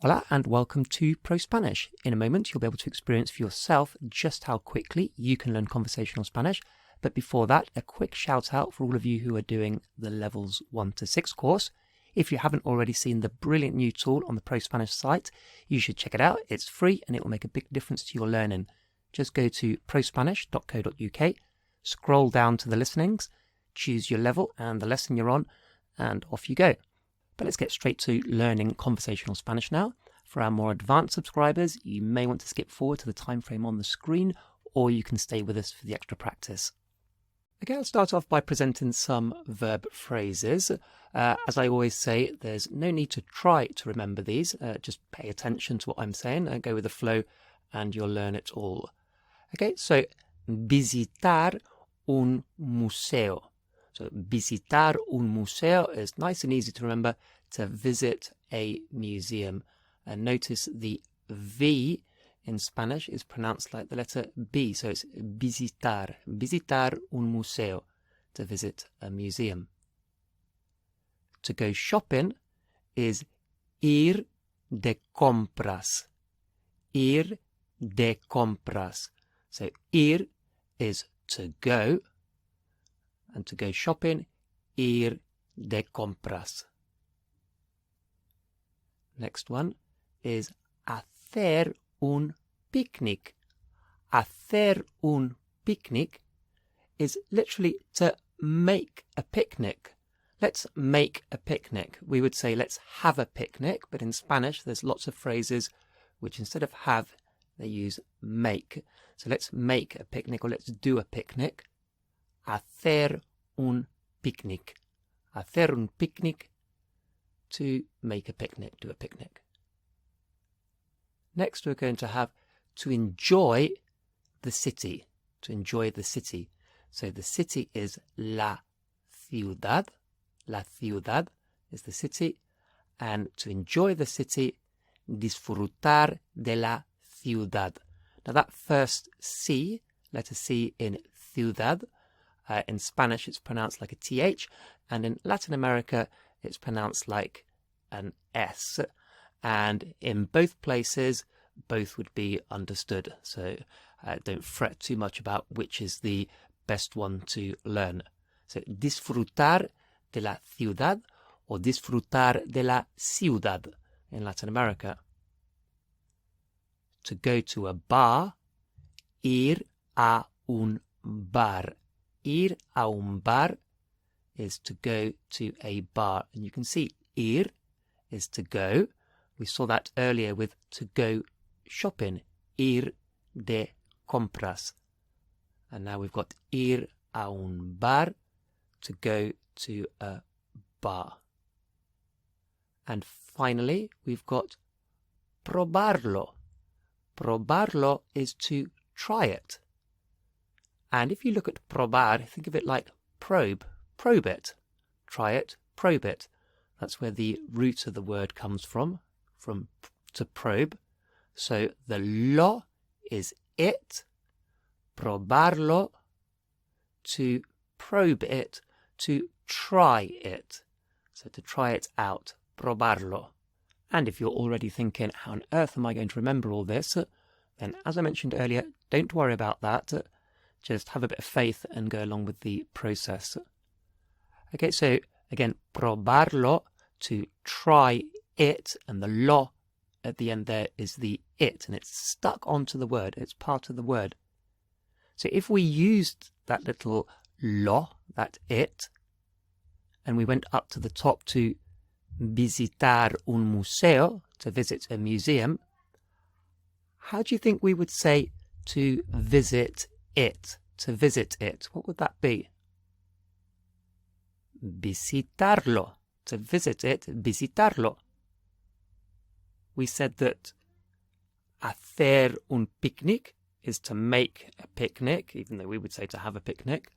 Hola and welcome to ProSpanish. In a moment, you'll be able to experience for yourself just how quickly you can learn conversational Spanish. But before that, a quick shout out for all of you who are doing the Levels 1 to 6 course. If you haven't already seen the brilliant new tool on the ProSpanish site, you should check it out. It's free and it will make a big difference to your learning. Just go to prospanish.co.uk, scroll down to the listenings, choose your level and the lesson you're on, and off you go. But let's get straight to learning conversational Spanish now. For our more advanced subscribers, you may want to skip forward to the time frame on the screen, or you can stay with us for the extra practice. Okay, I'll start off by presenting some verb phrases. As I always say, there's no need to try to remember these. Just pay attention to what I'm saying and go with the flow and you'll learn it all. Okay, so visitar un museo. So visitar un museo is nice and easy to remember, to visit a museum. And notice the V in Spanish is pronounced like the letter B, so it's visitar, visitar un museo, to visit a museum. To go shopping is ir de compras, ir de compras. So ir is to go, and to go shopping, ir de compras. Next one is hacer un picnic. Hacer un picnic is literally to make a picnic. Let's make a picnic. We would say let's have a picnic, but in Spanish there's lots of phrases which instead of have, they use make. So let's make a picnic or let's do a picnic. Hacer un picnic. Hacer un picnic, to make a picnic, do a picnic. Next we're going to have to enjoy the city. To enjoy the city. So the city is la ciudad. La ciudad is the city. And to enjoy the city, disfrutar de la ciudad. Now that first C, letter C in ciudad, in Spanish it's pronounced like a TH, and in Latin America it's pronounced like an S. And in both places, both would be understood. So don't fret too much about which is the best one to learn. So disfrutar de la ciudad or disfrutar de la ciudad in Latin America. To go to a bar, ir a un bar. Ir a un bar is to go to a bar. And you can see ir is to go. We saw that earlier with to go shopping. Ir de compras. And now we've got ir a un bar, to go to a bar. And finally, we've got probarlo. Probarlo is to try it. And if you look at probar, think of it like probe. Probe it. Try it, probe it. That's where the root of the word comes from to probe. So the lo is it. Probarlo, to probe it, to try it. So to try it out. Probarlo. And if you're already thinking, how on earth am I going to remember all this? Then, as I mentioned earlier, don't worry about that. Just have a bit of faith and go along with the process. Okay, so again, probarlo, to try it, and the lo at the end there is the it, and it's stuck onto the word. It's part of the word. So if we used that little lo, that it, and we went up to the top to visitar un museo, to visit a museum, how do you think we would say to visit it? To visit it, what would that be? Visitarlo. To visit it, visitarlo. We said that hacer un picnic is to make a picnic, even though we would say to have a picnic.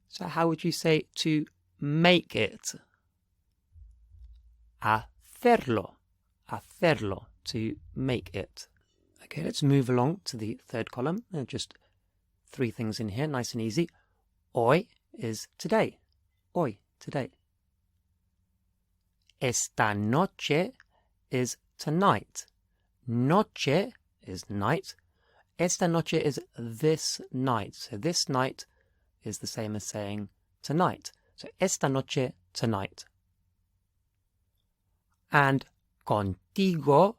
So how would you say to make it? Hacerlo. Hacerlo. To make it. Okay, let's move along to the third column. Just 3 things in here, nice and easy. Hoy is today. Hoy, today. Esta noche is tonight. Noche is night. Esta noche is this night. So this night is the same as saying tonight. So esta noche, tonight. And contigo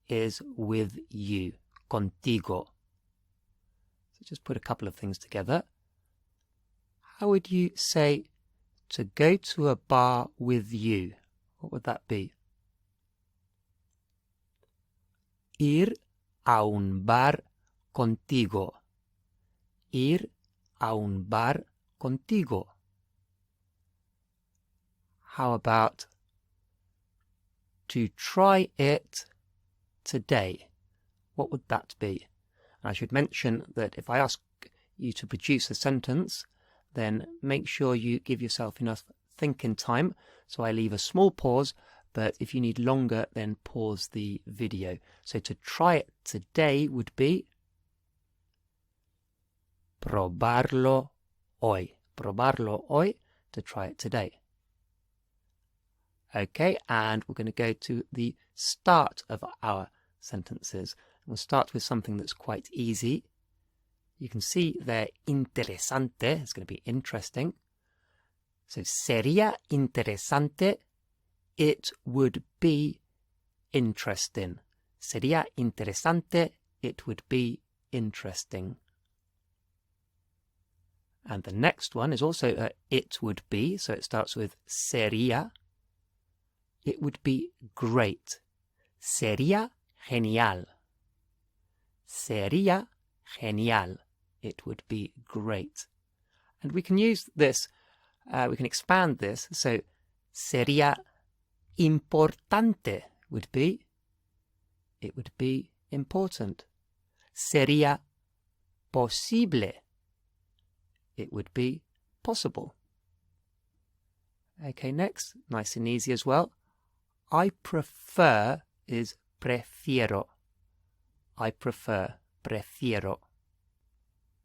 is with you. Contigo. So just put a couple of things together. How would you say to go to a bar with you? What would that be? Ir a un bar contigo. Ir a un bar contigo. How about to try it today? What would that be? And I should mention that if I ask you to produce a sentence, then make sure you give yourself enough thinking time. So I leave a small pause, but if you need longer, then pause the video. So to try it today would be probarlo hoy. Probarlo hoy, to try it today. Okay, and we're going to go to the start of our sentences. We'll start with something that's quite easy. You can see there, interesante is going to be interesting. So, sería interesante, it would be interesting. Sería interesante, it would be interesting. And the next one is also a it would be, so it starts with sería. It would be great. Sería genial. Sería genial. It would be great. And we can use this, we can expand this. So, sería importante would be, it would be important. Sería posible. It would be possible. Okay, next, nice and easy as well. I prefer is prefiero. I prefer, prefiero.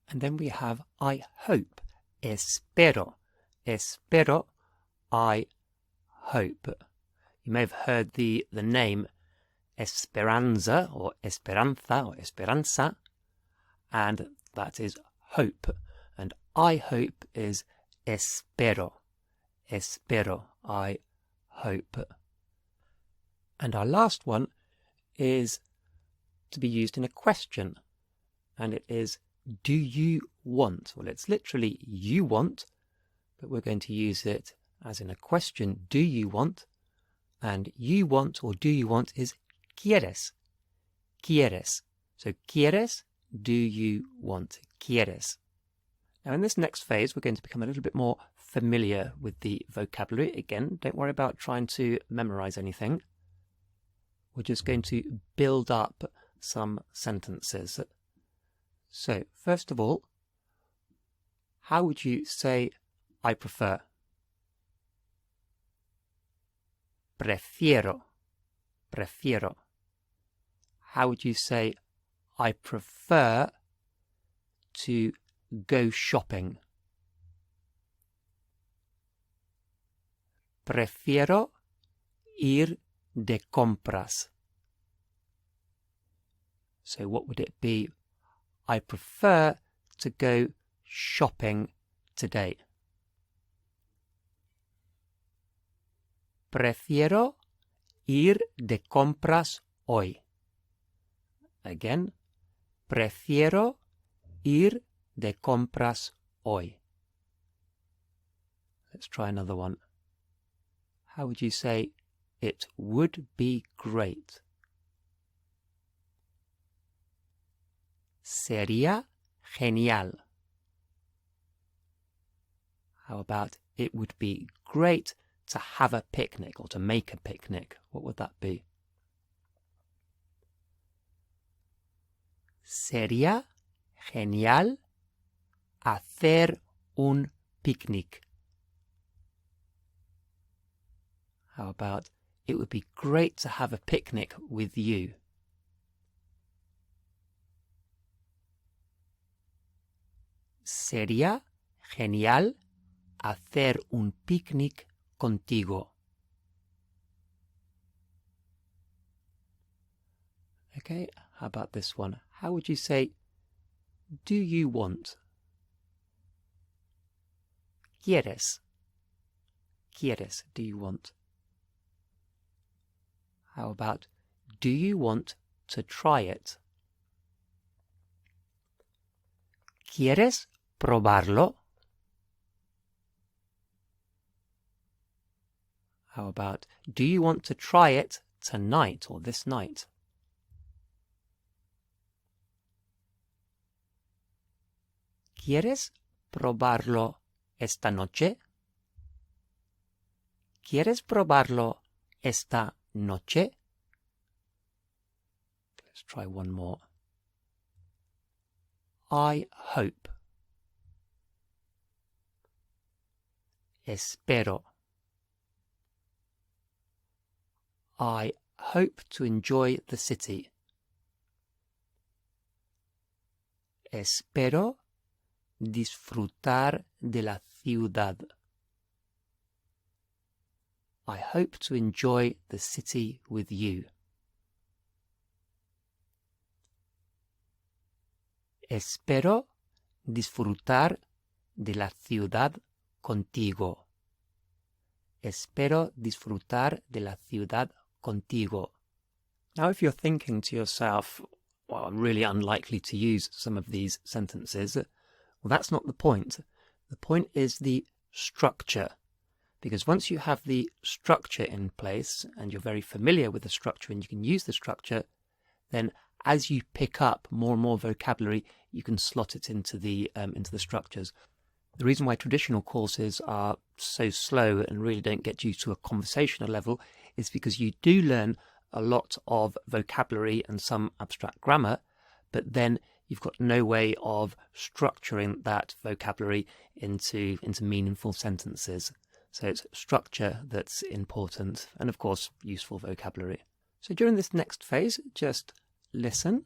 And then we have I hope, espero. Espero, I hope. You may have heard the name Esperanza or Esperanza or Esperanza, and that is hope. And I hope is espero. Espero, I hope. And our last one is to be used in a question, and it is, do you want? Well, it's literally you want, but we're going to use it as in a question, do you want? And you want or do you want is quieres. Quieres. So quieres, do you want? Quieres. Now in this next phase, we're going to become a little bit more familiar with the vocabulary. Again, don't worry about trying to memorize anything. We're just going to build up some sentences. So, first of all, how would you say I prefer? Prefiero. Prefiero. How would you say I prefer to go shopping? Prefiero ir de compras. So what would it be? I prefer to go shopping today. Prefiero ir de compras hoy. Again, prefiero ir de compras hoy. Let's try another one. How would you say it would be great? Sería genial. How about it would be great to have a picnic or to make a picnic? What would that be? Sería genial hacer un picnic. How about it would be great to have a picnic with you? Sería genial hacer un picnic contigo. Okay, how about this one? How would you say, do you want? ¿Quieres? ¿Quieres? Do you want? How about, do you want to try it? ¿Quieres probarlo? How about, do you want to try it tonight or this night? ¿Quieres probarlo esta noche? ¿Quieres probarlo esta noche? Let's try one more. I hope. Espero. I hope to enjoy the city. Espero disfrutar de la ciudad. I hope to enjoy the city with you. Espero disfrutar de la ciudad contigo. Espero disfrutar de la ciudad contigo. Now, if you're thinking to yourself, well, I'm really unlikely to use some of these sentences, well, that's not the point. The point is the structure. Because once you have the structure in place, and you're very familiar with the structure and you can use the structure, then as you pick up more and more vocabulary, you can slot it into the structures. The reason why traditional courses are so slow and really don't get you to a conversational level is because you do learn a lot of vocabulary and some abstract grammar, but then you've got no way of structuring that vocabulary into meaningful sentences. So it's structure that's important, and of course useful vocabulary. So during this next phase, just listen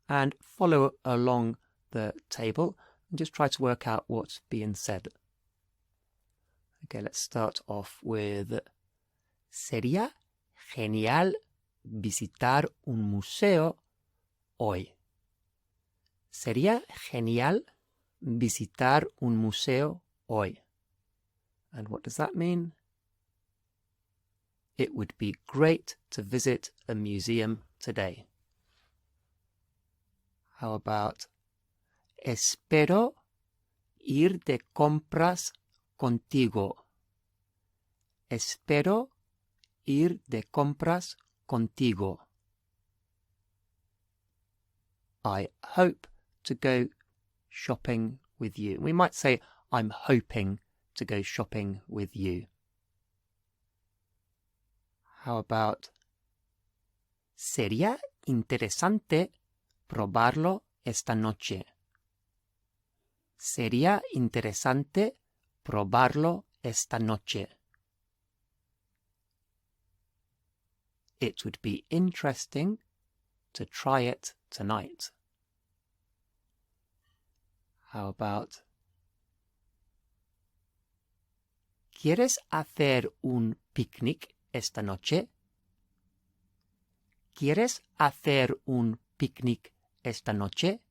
and follow along the table and just try to work out what's being said. Okay, let's start off with Sería genial visitar un museo hoy. Sería genial visitar un museo hoy. And what does that mean? It would be great to visit a museum today. How about espero ir de compras contigo. Espero ir de compras contigo. I hope to go shopping with you. We might say, I'm hoping to go shopping with you. How about sería interesante probarlo esta noche. Sería interesante probarlo esta noche. It would be interesting to try it tonight. How about ¿quieres hacer un picnic esta noche? ¿Quieres hacer un picnic esta noche?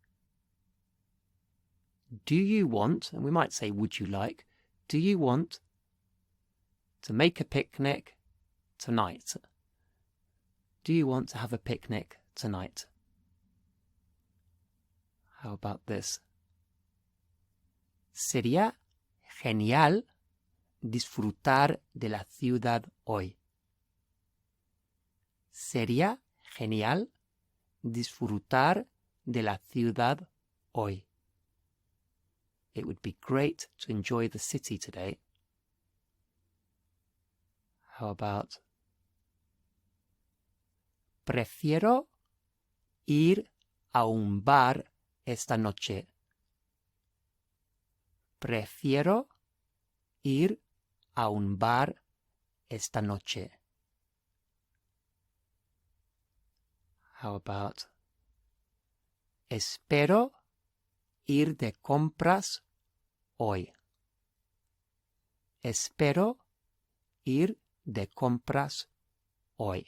Do you want, and we might say would you like, do you want to make a picnic tonight? Do you want to have a picnic tonight? How about this? Sería genial disfrutar de la ciudad hoy. Sería genial disfrutar de la ciudad hoy. It would be great to enjoy the city today. How about prefiero ir a un bar esta noche. Prefiero ir a un bar esta noche. How about espero ir de compras hoy. Espero ir de compras hoy.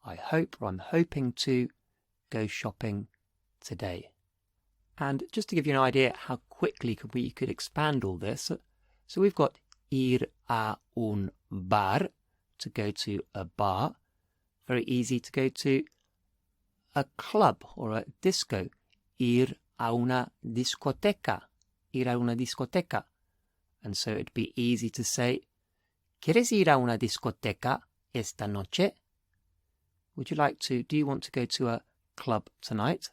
I hope, or I'm hoping to, go shopping today. And just to give you an idea how quickly we could expand all this, so we've got ir a un bar, to go to a bar. Very easy to go to a club or a disco. Ir a una discoteca. Ir a una discoteca. And so it'd be easy to say, ¿Quieres ir a una discoteca esta noche? Do you want to go to a club tonight?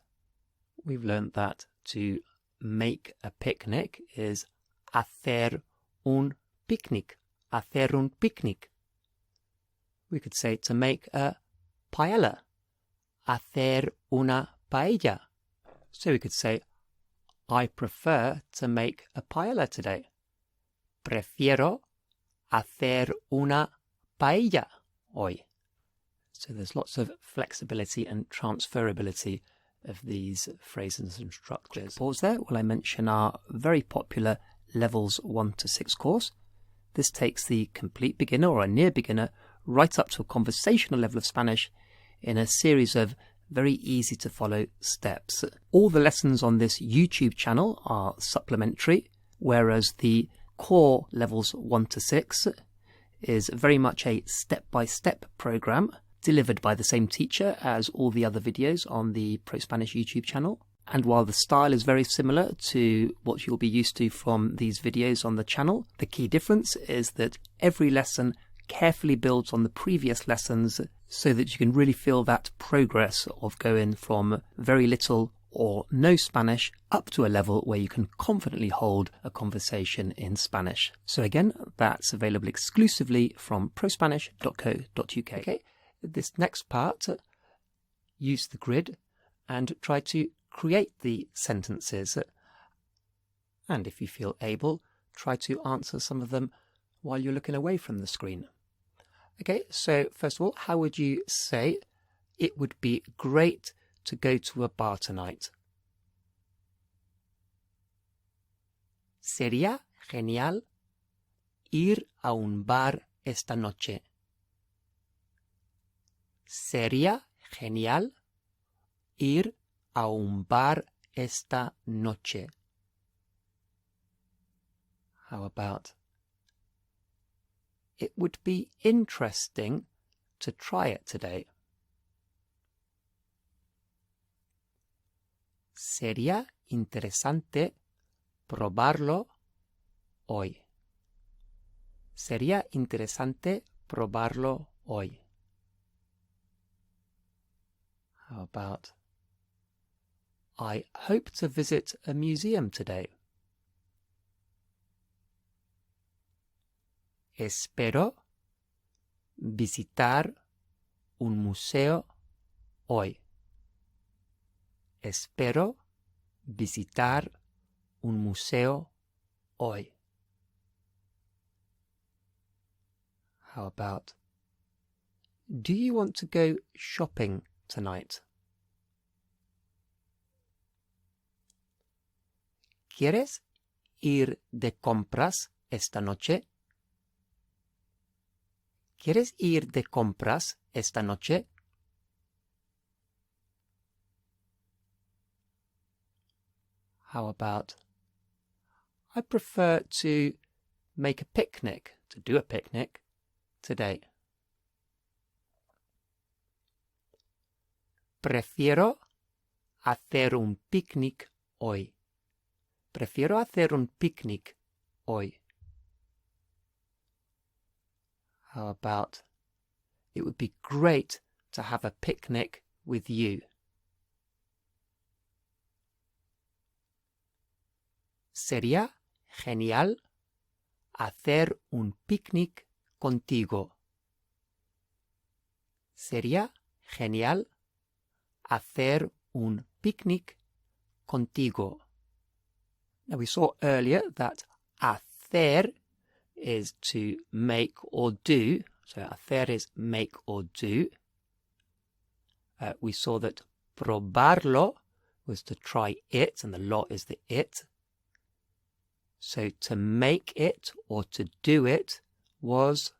We've learned that to make a picnic is hacer un picnic. Hacer un picnic. We could say to make a paella. Hacer una paella. So we could say, I prefer to make a paella today. Prefiero hacer una paella hoy. So there's lots of flexibility and transferability of these phrases and structures. Pause there while I mention our very popular Levels 1 to 6 course. This takes the complete beginner or a near beginner right up to a conversational level of Spanish in a series of very easy to follow steps. All the lessons on this YouTube channel are supplementary, whereas the core Levels 1 to 6 is very much a step-by-step program delivered by the same teacher as all the other videos on the ProSpanish YouTube channel. And while the style is very similar to what you'll be used to from these videos on the channel, the key difference is that every lesson carefully builds on the previous lessons so that you can really feel that progress of going from very little or no Spanish up to a level where you can confidently hold a conversation in Spanish. So again, that's available exclusively from prospanish.co.uk. Okay, this next part, use the grid and try to create the sentences. And if you feel able, try to answer some of them while you're looking away from the screen. Okay, so first of all, how would you say it would be great to go to a bar tonight? Sería genial ir a un bar esta noche. Sería genial ir a un bar esta noche. How about, it would be interesting to try it today. Sería interesante probarlo hoy. Sería interesante probarlo hoy. How about, I hope to visit a museum today. Espero visitar un museo hoy. Espero visitar un museo hoy. How about, do you want to go shopping tonight? ¿Quieres ir de compras esta noche? ¿Quieres ir de compras esta noche? How about, I prefer to make a picnic, to do a picnic today. Prefiero hacer un picnic hoy. Prefiero hacer un picnic hoy. How about, it would be great to have a picnic with you. Sería genial hacer un picnic contigo. Sería genial hacer un picnic contigo. Now we saw earlier that hacer is to make or do. So hacer is make or do. We saw that probarlo was to try it, and the lo is the it. So to make it or to do it was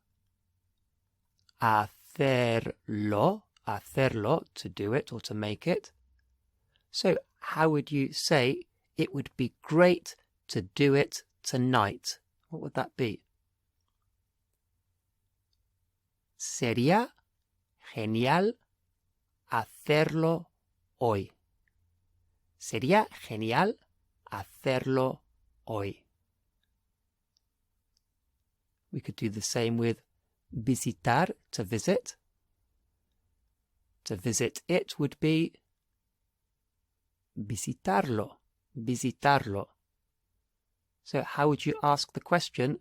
hacerlo. hacerlo, to do it or to make it. So how would you say it would be great to do it tonight? What would that be? Sería genial hacerlo hoy. Sería genial hacerlo hoy. We could do the same with visitar, to visit. To visit it would be visitarlo, visitarlo. So how would you ask the question,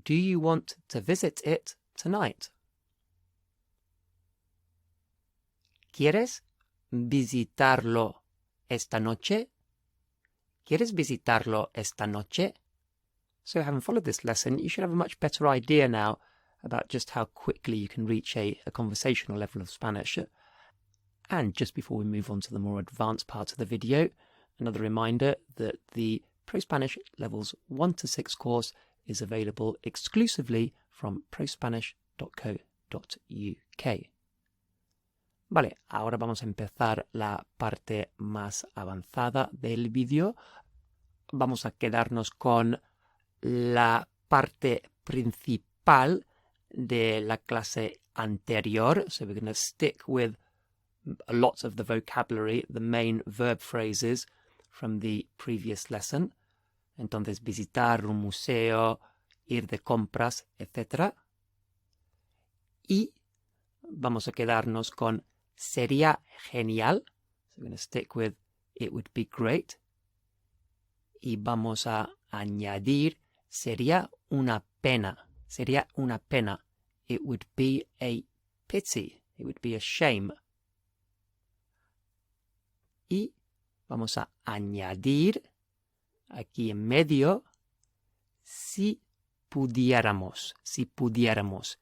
do you want to visit it tonight? ¿Quieres visitarlo esta noche? ¿Quieres visitarlo esta noche? So having followed this lesson, you should have a much better idea now about just how quickly you can reach a conversational level of Spanish. And just before we move on to the more advanced part of the video, another reminder that the ProSpanish Levels 1 to 6 course is available exclusively from prospanish.co.uk. Vale, ahora vamos a empezar la parte más avanzada del vídeo. Vamos a quedarnos con la parte principal de la clase anterior. So we're going to stick with a lot of the vocabulary, the main verb phrases from the previous lesson. Entonces, visitar un museo, ir de compras, etc. Y vamos a quedarnos con sería genial. So we're going to stick with it would be great. Y vamos a añadir sería una pena. Sería una pena. It would be a pity. It would be a shame. Y vamos a añadir aquí en medio si pudiéramos. Si pudiéramos.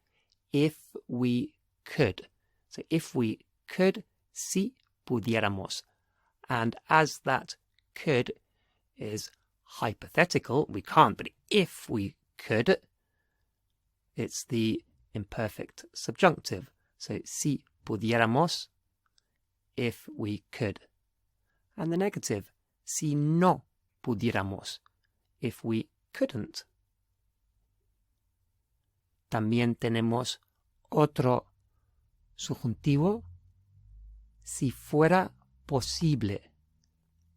If we could. So if we could, si pudiéramos. And as that could is hypothetical, we can't, but if we could, it's the imperfect subjunctive. So si pudiéramos, if we could. And the negative, si no pudiéramos, if we couldn't. También tenemos otro subjuntivo, si fuera posible,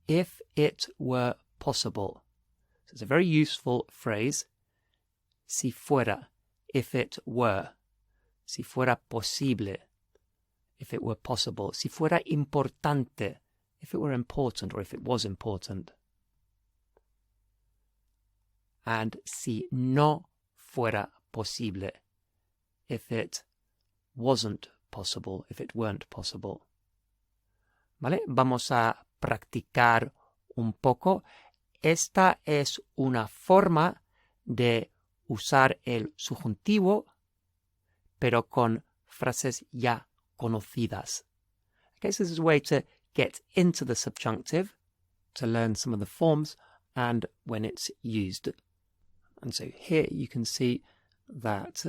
if it were possible. So it's a very useful phrase, si fuera, if it were, si fuera posible, if it were possible, si fuera importante, if it were important or if it was important. And si no fuera posible, if it wasn't possible, if it weren't possible. ¿Vale? Vamos a practicar un poco. Esta es una forma de usar el subjuntivo, pero con frases ya conocidas. Okay, so this is a way to get into the subjunctive, to learn some of the forms and when it's used. And so here you can see that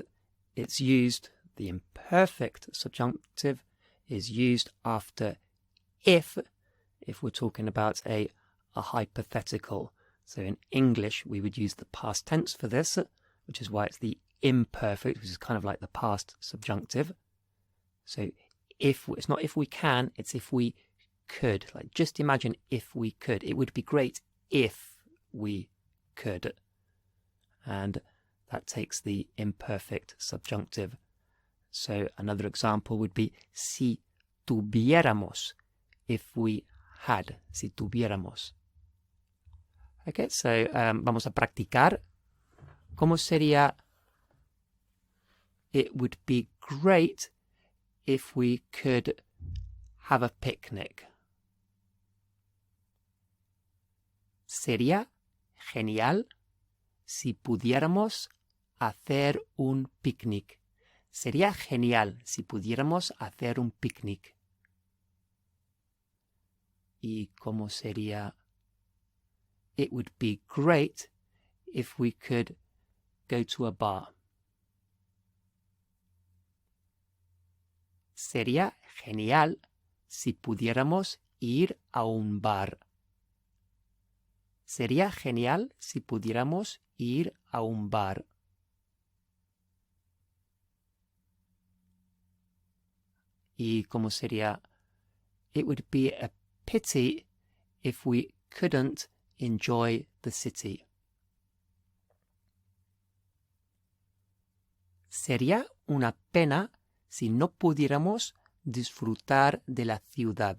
it's used, the imperfect subjunctive is used after if we're talking about a hypothetical. So in English we would use the past tense for this, which is why it's the imperfect, which is kind of like the past subjunctive. So it's not if we can, it's if we could. Like, just imagine if we could. It would be great if we could. And that takes the imperfect subjunctive. So another example would be si tuviéramos, if we had, si tuviéramos. Okay, so vamos a practicar. ¿Cómo sería? It would be great if we could have a picnic. Sería genial si pudiéramos hacer un picnic. Sería genial si pudiéramos hacer un picnic. ¿Y cómo sería? It would be great if we could go to a bar. Sería genial si pudiéramos ir a un bar. Sería genial si pudiéramos ir a un bar. ¿Y cómo sería? It would be a pity if we couldn't enjoy the city. Sería una pena si no pudiéramos disfrutar de la ciudad.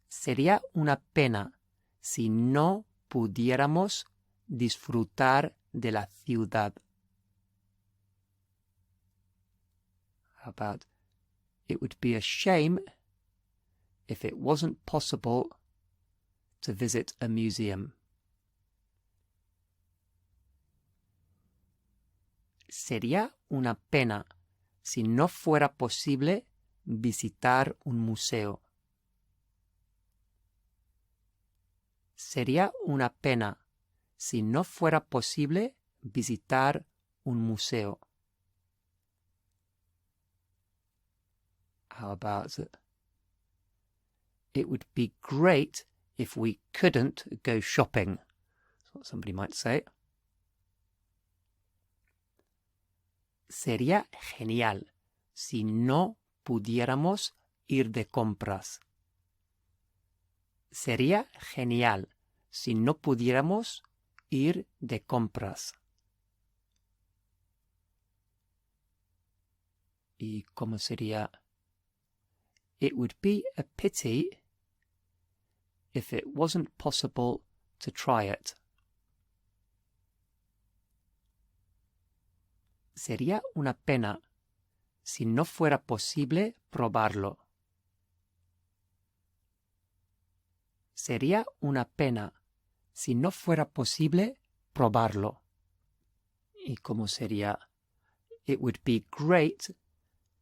Sería una pena si no pudiéramos disfrutar de la ciudad. How about, it would be a shame if it wasn't possible to visit a museum. Sería una pena si no fuera posible visitar un museo. Sería una pena si no fuera posible visitar un museo. How about it? It would be great if we couldn't go shopping. That's what somebody might say. Sería genial si no pudiéramos ir de compras. Sería genial si no pudiéramos ir de compras. ¿Y cómo sería? It would be a pity if it wasn't possible to try it. Sería una pena si no fuera posible probarlo. Sería una pena si no fuera posible probarlo. ¿Y cómo sería? It would be great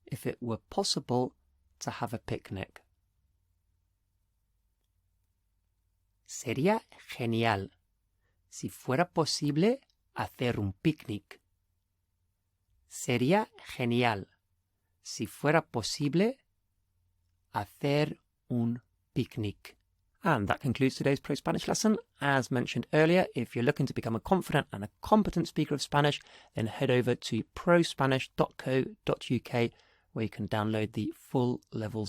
if it were possible to have a picnic. Sería genial si fuera posible hacer un picnic. Sería genial si fuera posible hacer un picnic. And that concludes today's ProSpanish lesson. As mentioned earlier, if you're looking to become a confident and a competent speaker of Spanish, then head over to prospanish.co.uk where you can download the full levels